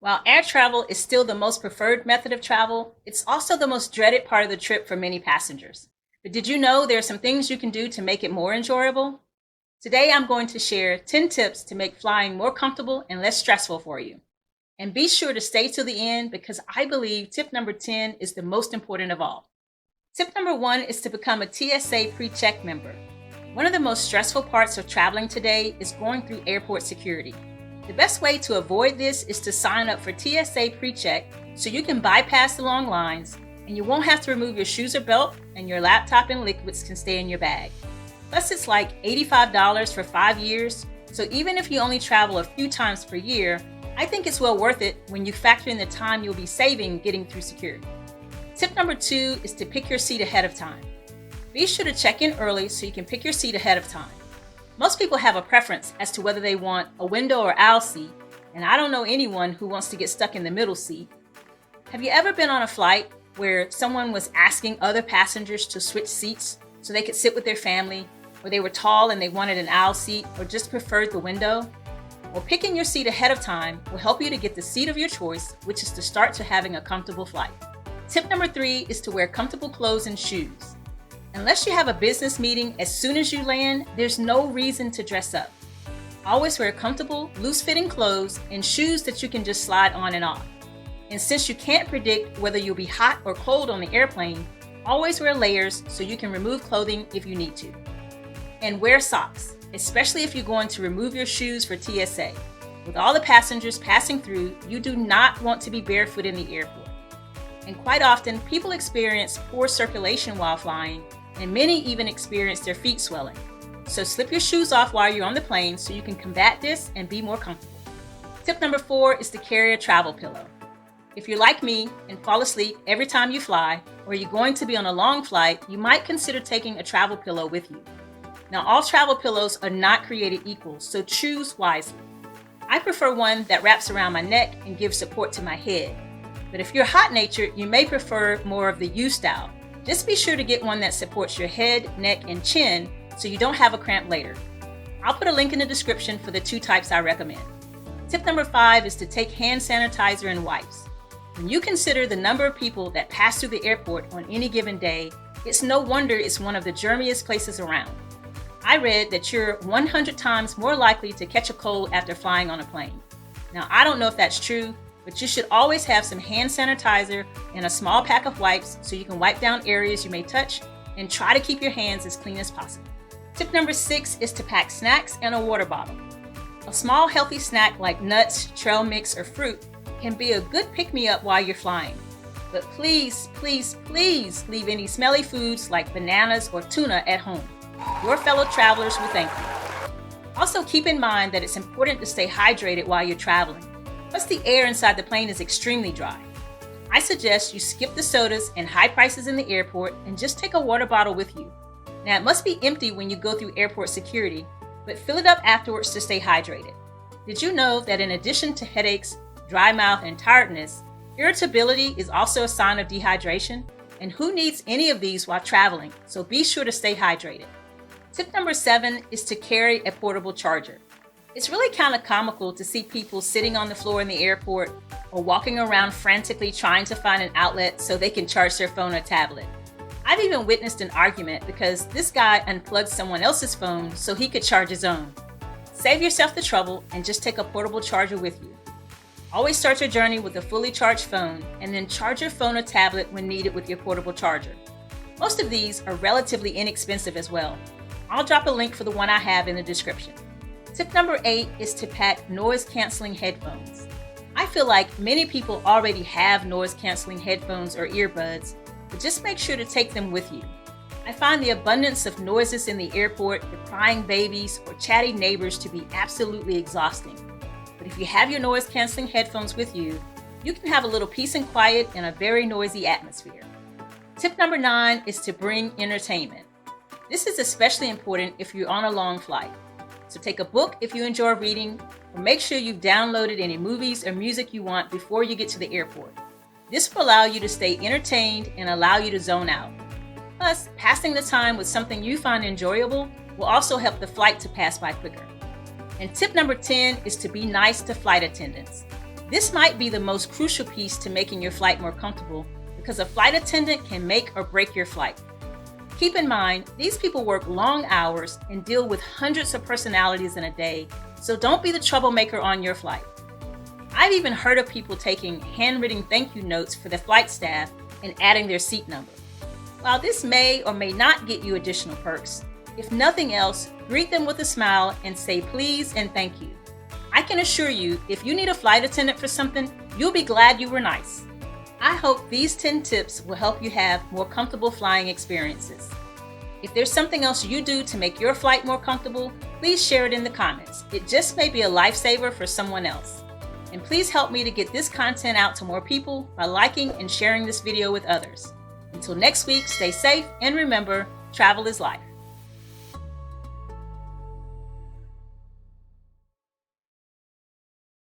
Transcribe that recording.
While air travel is still the most preferred method of travel, it's also the most dreaded part of the trip for many passengers. But did you know there are some things you can do to make it more enjoyable? Today I'm going to share 10 tips to make flying more comfortable and less stressful for you. And be sure to stay to the end because I believe tip number 10 is the most important of all. Tip number 1 is to become a TSA pre-check member. One of the most stressful parts of traveling today is going through airport security. The best way to avoid this is to sign up for TSA pre-check so you can bypass the long lines and you won't have to remove your shoes or belt, and your laptop and liquids can stay in your bag. Plus, it's like $85 for 5 years, so even if you only travel a few times per year, I think it's well worth it when you factor in the time you'll be saving getting through security. Tip number 2 is to pick your seat ahead of time. Be sure to check in early so you can pick your seat ahead of time. Most people have a preference as to whether they want a window or aisle seat, and I don't know anyone who wants to get stuck in the middle seat. Have you ever been on a flight where someone was asking other passengers to switch seats so they could sit with their family, or they were tall and they wanted an aisle seat or just preferred the window? Well, picking your seat ahead of time will help you to get the seat of your choice, which is the start to having a comfortable flight. Tip number 3 is to wear comfortable clothes and shoes. Unless you have a business meeting as soon as you land, there's no reason to dress up. Always wear comfortable, loose-fitting clothes and shoes that you can just slide on and off. And since you can't predict whether you'll be hot or cold on the airplane, always wear layers so you can remove clothing if you need to. And wear socks, especially if you're going to remove your shoes for TSA. With all the passengers passing through, you do not want to be barefoot in the airport. And quite often, people experience poor circulation while flying, and many even experience their feet swelling. So slip your shoes off while you're on the plane so you can combat this and be more comfortable. Tip number 4 is to carry a travel pillow. If you're like me and fall asleep every time you fly, or you're going to be on a long flight, you might consider taking a travel pillow with you. Now, all travel pillows are not created equal, so choose wisely. I prefer one that wraps around my neck and gives support to my head. But if you're hot-natured, you may prefer more of the U style. Just be sure to get one that supports your head, neck, and chin so you don't have a cramp later. I'll put a link in the description for the 2 types I recommend. Tip number 5 is to take hand sanitizer and wipes. When you consider the number of people that pass through the airport on any given day, it's no wonder it's one of the germiest places around. I read that you're 100 times more likely to catch a cold after flying on a plane. Now, I don't know if that's true, but you should always have some hand sanitizer and a small pack of wipes so you can wipe down areas you may touch and try to keep your hands as clean as possible. Tip number 6 is to pack snacks and a water bottle. A small healthy snack like nuts, trail mix, or fruit can be a good pick-me-up while you're flying. But please, please, please leave any smelly foods like bananas or tuna at home. Your fellow travelers will thank you. Also, keep in mind that it's important to stay hydrated while you're traveling. Plus, the air inside the plane is extremely dry. I suggest you skip the sodas and high prices in the airport and just take a water bottle with you. Now, it must be empty when you go through airport security, but fill it up afterwards to stay hydrated. Did you know that in addition to headaches, dry mouth, and tiredness, irritability is also a sign of dehydration? And who needs any of these while traveling? So be sure to stay hydrated. Tip number 7 is to carry a portable charger. It's really kind of comical to see people sitting on the floor in the airport or walking around frantically trying to find an outlet so they can charge their phone or tablet. I've even witnessed an argument because this guy unplugged someone else's phone so he could charge his own. Save yourself the trouble and just take a portable charger with you. Always start your journey with a fully charged phone and then charge your phone or tablet when needed with your portable charger. Most of these are relatively inexpensive as well. I'll drop a link for the one I have in the description. Tip number 8 is to pack noise-canceling headphones. I feel like many people already have noise-canceling headphones or earbuds, but just make sure to take them with you. I find the abundance of noises in the airport, the crying babies, or chatty neighbors to be absolutely exhausting. But if you have your noise-canceling headphones with you, you can have a little peace and quiet in a very noisy atmosphere. Tip number 9 is to bring entertainment. This is especially important if you're on a long flight. So take a book if you enjoy reading, or make sure you've downloaded any movies or music you want before you get to the airport. This will allow you to stay entertained and allow you to zone out. Plus, passing the time with something you find enjoyable will also help the flight to pass by quicker. And tip number 10 is to be nice to flight attendants. This might be the most crucial piece to making your flight more comfortable because a flight attendant can make or break your flight. Keep in mind, these people work long hours and deal with hundreds of personalities in a day, so don't be the troublemaker on your flight. I've even heard of people taking handwritten thank you notes for the flight staff and adding their seat number. While this may or may not get you additional perks, if nothing else, greet them with a smile and say please and thank you. I can assure you, if you need a flight attendant for something, you'll be glad you were nice. I hope these 10 tips will help you have more comfortable flying experiences. If there's something else you do to make your flight more comfortable, please share it in the comments. It just may be a lifesaver for someone else. And please help me to get this content out to more people by liking and sharing this video with others. Until next week, stay safe and remember, travel is life.